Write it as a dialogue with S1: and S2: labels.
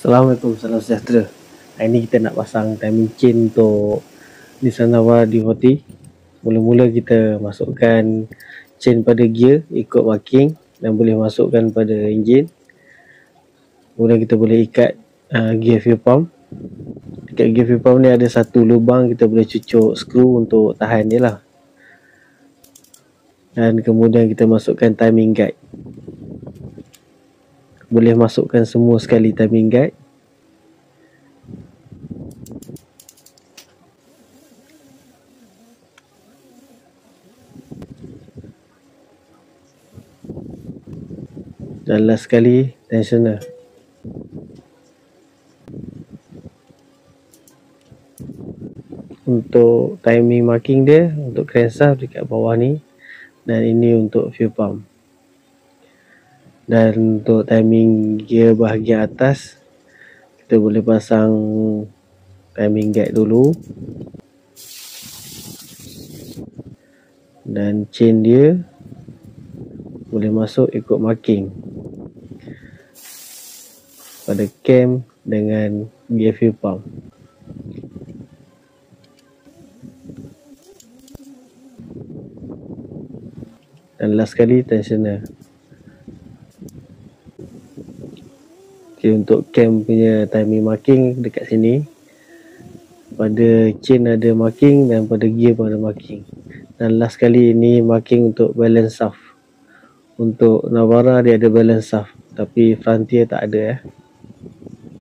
S1: Assalamualaikum, salam sejahtera. Hari ni kita nak pasang timing chain untuk Nissan Navara D40. Mula-mula kita masukkan chain pada gear ikut marking dan boleh masukkan pada enjin. Kemudian kita boleh ikat gear fuel pump. Dekat gear fuel pump ni ada satu lubang, kita boleh cucuk skru untuk tahan dia lah. Dan kemudian kita masukkan timing guide. Boleh masukkan semua sekali timing guide. Dan last sekali tensioner. Untuk timing marking dia, untuk crankshaft dekat bawah ni, dan ini untuk fuel pump. Dan untuk timing gear bahagian atas, kita boleh pasang timing guide dulu. Dan chain dia boleh masuk ikut marking pada cam dengan gear fuel pump. Dan last sekali tensioner. Okay, untuk cam punya timing marking dekat sini, pada chain ada marking dan pada gear pun ada marking. Dan last sekali ini marking untuk balance shaft. Untuk Navara dia ada balance shaft, tapi Frontier tak ada